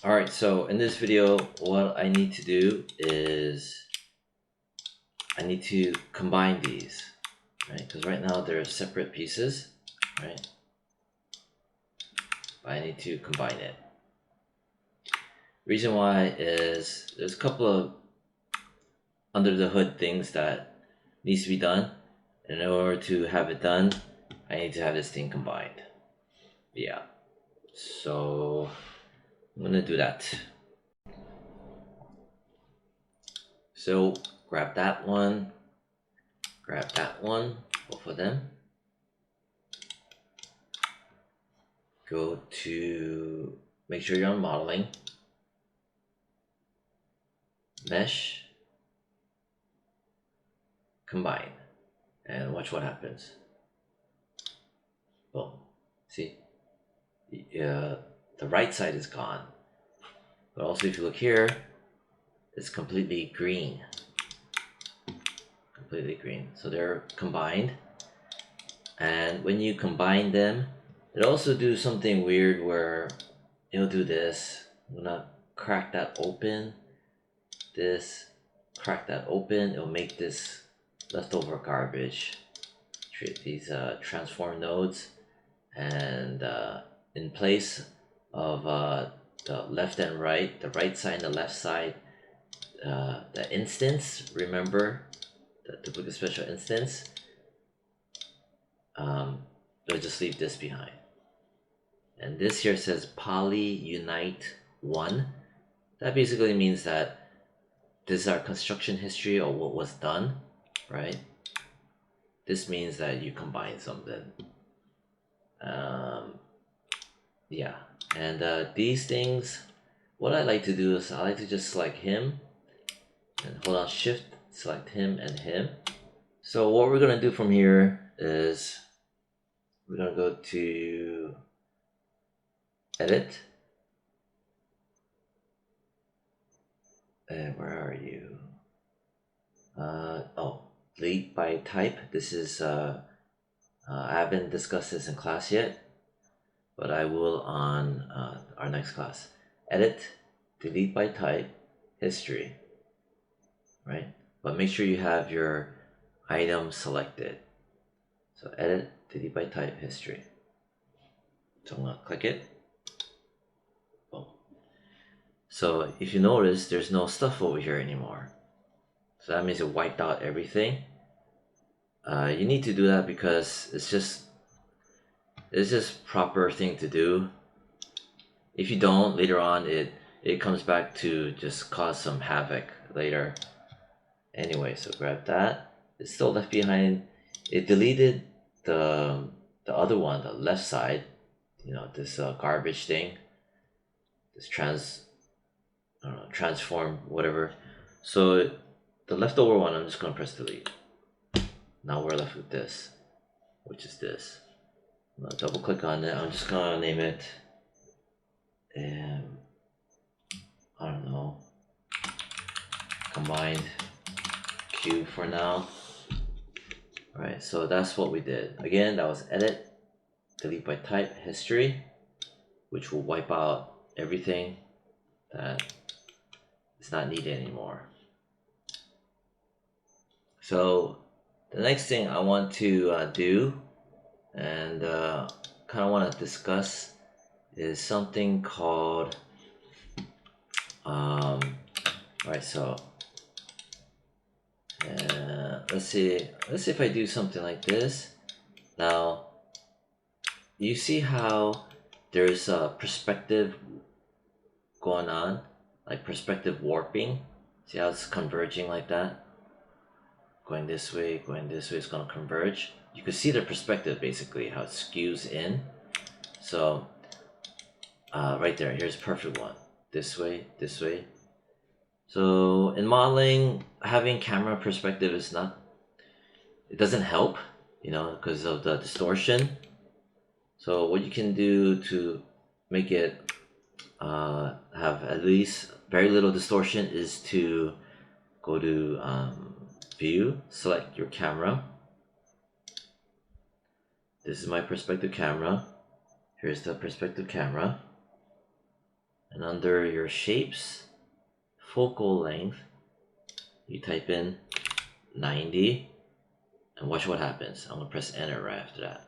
Alright, so in this video, what I need to do is I need to combine these, right? Because right now they're separate pieces, right? But I need to combine it. Reason why is there's a couple of under the hood things that needs to be done. And in order to have it done, I need to have this thing combined. Yeah. So I'm gonna do that. So grab that one, both of them. Go to, make sure you're on modeling, mesh, combine, and watch what happens. Boom. See, the right side is gone, but also if you look here, it's completely green. So they're combined, and when you combine them, it also do something weird where it'll do this. I'm gonna crack that open, crack that open. It'll make this leftover garbage, treat these transform nodes, and in place of the left and right, the right side and the left side, the instance, remember the duplicate special instance, they'll just leave this behind. And this here says poly unite 1. That basically means that this is our construction history or what was done, right? This means that you combine something. Yeah, and these things, what I like to do is I like to just select him and hold on shift, select him and him. So what we're gonna do from here is we're gonna go to edit, and where are you? Oh, delete by type. This is I haven't discussed this in class yet, but I will on our next class. Edit, delete by type, history, right? But make sure you have your item selected. So edit, delete by type, history. So I'm gonna click it. Boom. So if you notice, there's no stuff over here anymore. So that means it wiped out everything. You need to do that because it's just proper thing to do. If you don't, later on it comes back to just cause some havoc later. Anyway, so grab that. It's still left behind. It deleted the other one, the left side. You know, this garbage thing. This transform, whatever. So the leftover one, I'm just gonna press delete. Now we're left with this, which is this. I'm gonna double click on it. I'm just gonna name it, I don't know, combined Q for now. Alright, so that's what we did. Again, that was edit, delete by type, history, which will wipe out everything that is not needed anymore. So the next thing I want to do and kind of want to discuss is something called alright, so let's see if I do something like this. Now you see how there's a perspective going on, like perspective warping. See how it's converging like that, going this way, it's gonna converge. You can see the perspective, basically how it skews in. So right there, here's perfect one. This way. So in modeling, having camera perspective is not, it doesn't help, you know, because of the distortion. So what you can do to make it have at least very little distortion is to go to view, select your camera. This is my perspective camera. Here's the perspective camera. and under your shapes, focal length, you type in 90, and watch what happens. I'm gonna press enter right after that.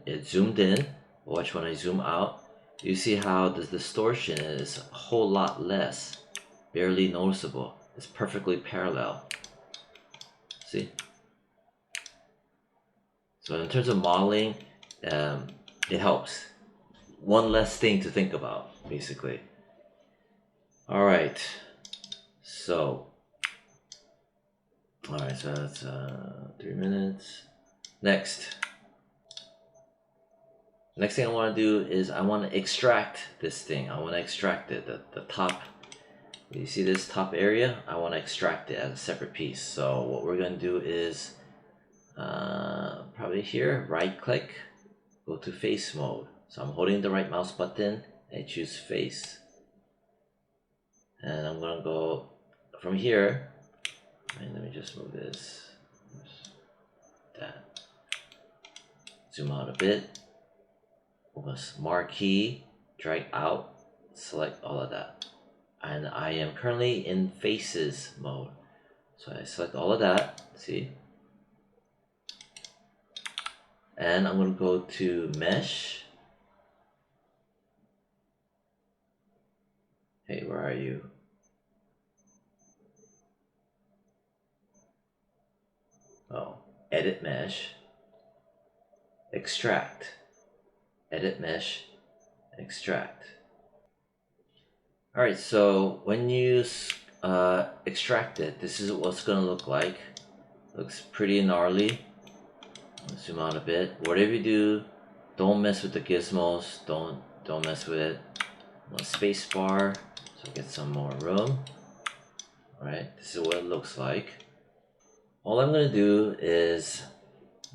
It zoomed in. Watch when I zoom out. You see how the distortion is a whole lot less, barely noticeable. It's perfectly parallel. See? So in terms of modeling, it helps. One less thing to think about, basically. All right. So that's 3 minutes. Next thing I want to do is I want to extract this thing. I want to extract it, the top. You see this top area? I want to extract it as a separate piece. So what we're going to do is probably here, right click, go to face mode. So I'm holding the right mouse button and choose face. And I'm going to go from here. And let me just move this. That. Zoom out a bit. Marquee, drag out, select all of that. And I am currently in faces mode. So I select all of that, see? And I'm going to go to mesh. Hey, where are you? Oh, edit mesh, extract, edit mesh, extract. Alright, so when you extract it, this is what it's going to look like. Looks pretty gnarly. Let's zoom out a bit. Whatever you do, don't mess with the gizmos. Don't mess with it. Space bar, so get some more room. Alright, this is what it looks like. All I'm going to do is,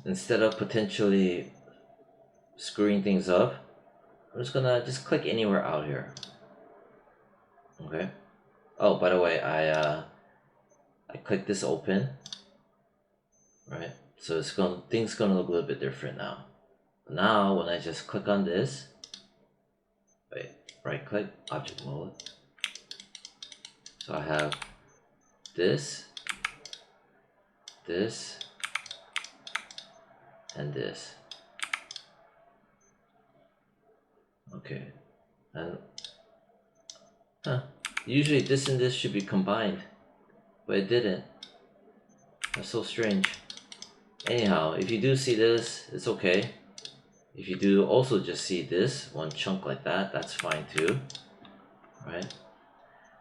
instead of potentially screwing things up, I'm just gonna click anywhere out here. Okay. Oh, by the way, I clicked this open. Right. So things gonna look a little bit different now. Now when I just click on this, right click, object mode. So I have this, and this. Okay. And usually this and this should be combined, but it didn't. That's so strange. Anyhow, if you do see this, it's okay. If you do also just see this one chunk like that, that's fine too. Right?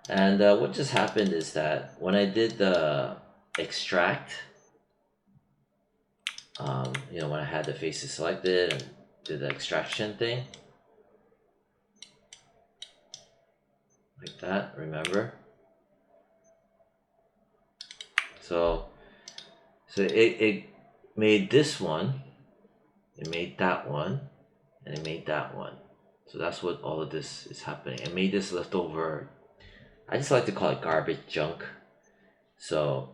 And what just happened is that when I did the extract, when I had the faces selected and did the extraction thing, like that, remember? So it made this one, it made that one, and it made that one. So that's what all of this is happening. It made this leftover, I just like to call it garbage junk. So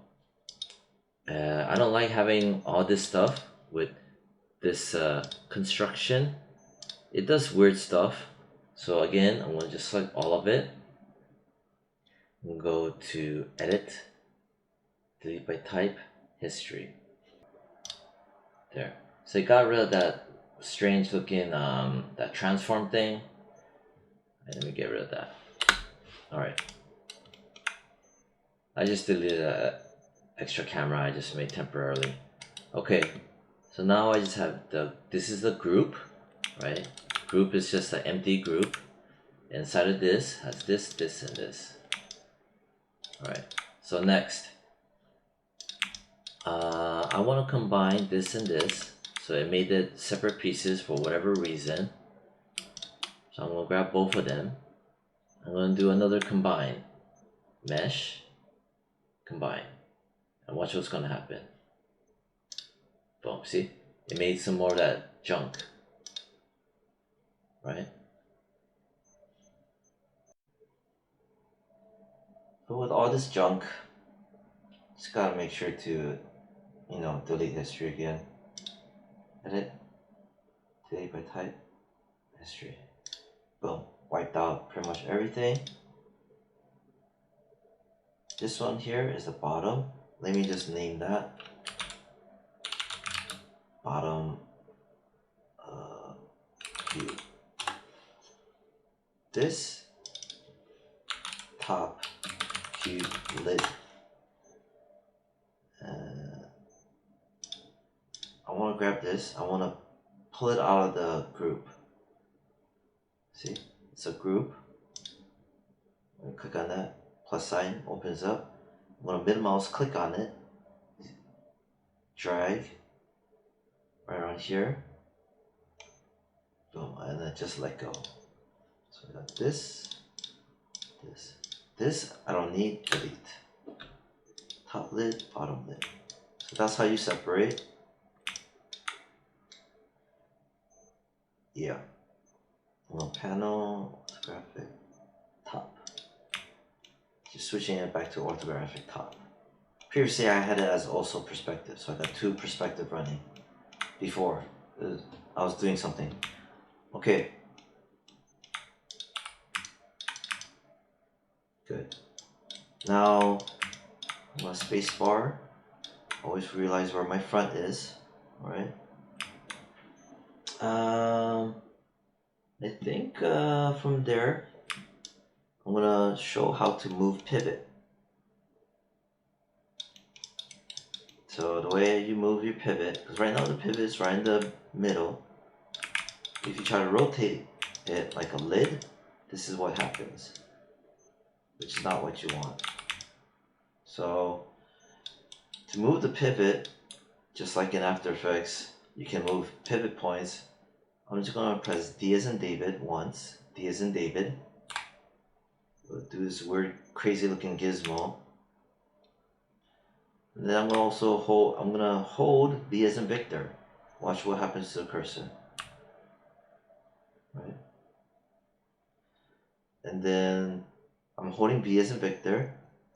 I don't like having all this stuff with this construction. It does weird stuff. So again, I'm going to just select all of it and go to edit, delete by type, history. There. So it got rid of that strange looking that transform thing. And let me get rid of that. Alright. I just deleted an extra camera I just made temporarily. Okay, so now I just have this is the group, right? Group is just an empty group. Inside of this has this, and this. Alright, so next. I want to combine this and this. So it made it separate pieces for whatever reason. So I'm going to grab both of them. I'm going to do another combine. Mesh. Combine. And watch what's going to happen. Boom, see? It made some more of that junk. Right? So with all this junk, just gotta make sure to, delete history again. Edit. Delete by type. History. Boom. wiped out pretty much everything. This one here is the bottom. Let me just name that bottom view. This top cube lid. I want to grab this. I want to pull it out of the group. See, it's a group. I'm gonna click on that. Plus sign opens up. I'm gonna mid mouse click on it. Drag right around here. Boom, and then just let go. So I got this. This I don't need. Delete. Top lid, bottom lid. So that's how you separate. Yeah. Well, panel, orthographic, top. Just switching it back to orthographic top. Previously I had it as also perspective, so I got two perspective running. Before I was doing something. Okay. Good. Now I'm gonna space bar. Always realize where my front is. Alright. I think from there I'm gonna show how to move pivot. So the way you move your pivot, because right now the pivot is right in the middle. If you try to rotate it like a lid, this is what happens, which is not what you want. So to move the pivot, just like in After Effects, you can move pivot points. I'm just gonna press D as in David once, D as in David. We'll do this weird, crazy looking gizmo. And then I'm gonna hold V as in Victor. Watch what happens to the cursor. Right? And then I'm holding V as in Victor.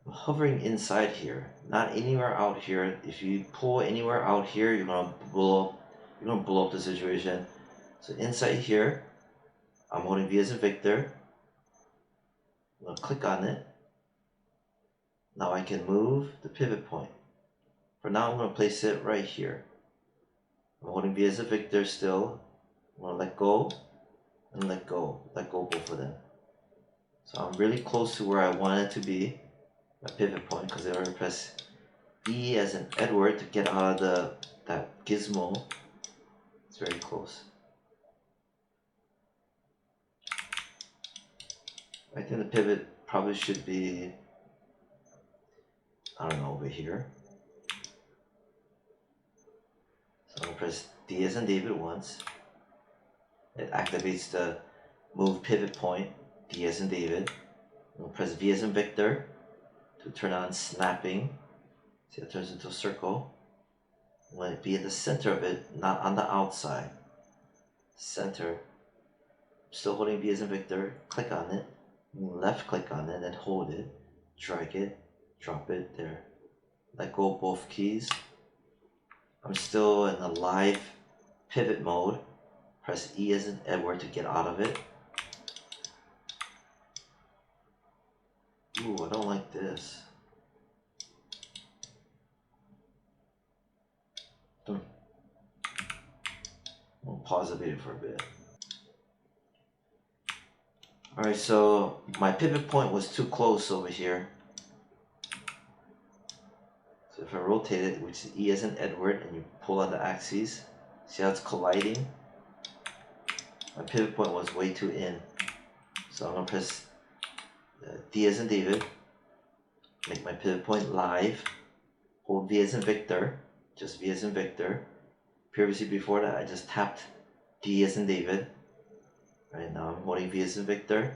I'm hovering inside here, not anywhere out here. If you pull anywhere out here, you're gonna blow up the situation. So inside here, I'm holding V as in Victor. I'm gonna click on it. Now I can move the pivot point. For now, I'm gonna place it right here. I'm holding V as in Victor still. I'm gonna let go and let go both of them. So I'm really close to where I want it to be, my pivot point, because I already press E as in Edward to get out of that gizmo. It's very close. I think the pivot probably should be, I don't know, over here. So I'm gonna press D as in David once. It activates the move pivot point, D as in David. I'm gonna press V as in Victor to turn on snapping. See, it turns into a circle. I'm going to be in the center of it, not on the outside. Center. Still holding V as in Victor. Click on it. Left click on it and hold it. Drag it. Drop it there. Let go of both keys. I'm still in the live pivot mode. Press E as in Edward to get out of it. Ooh, I don't like this. I'll pause the video for a bit. Alright, so my pivot point was too close over here. So if I rotate it, which is E as in Edward, and you pull on the axes, see how it's colliding? My pivot point was way too in. So I'm going to press D as in David, make my pivot point live, hold V as in Victor, just V as in Victor. Previously before that I just tapped D as in David. Right now I'm holding V as in Victor.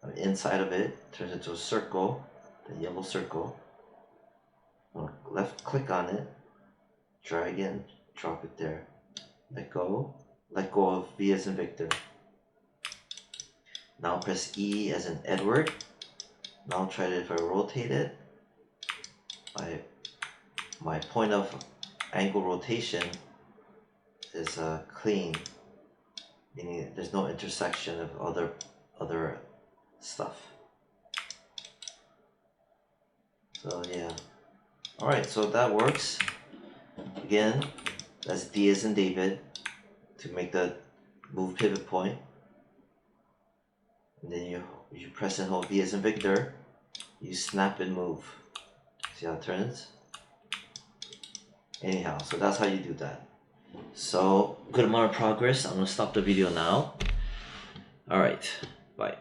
I'm inside of it, turns into a circle, the yellow circle. I'm gonna left click on it, drag in, drop it there. Let go of V as in Victor. Now press E as in Edward. Now try it if I rotate it. My point of angle rotation is clean, meaning there's no intersection of other stuff. So yeah. Alright, so that works. Again, that's D as in David to make the move pivot point. And then you press and hold V as in Victor. You snap and move. See how it turns? Anyhow, so that's how you do that. So good amount of progress. I'm gonna stop the video now. Alright, bye.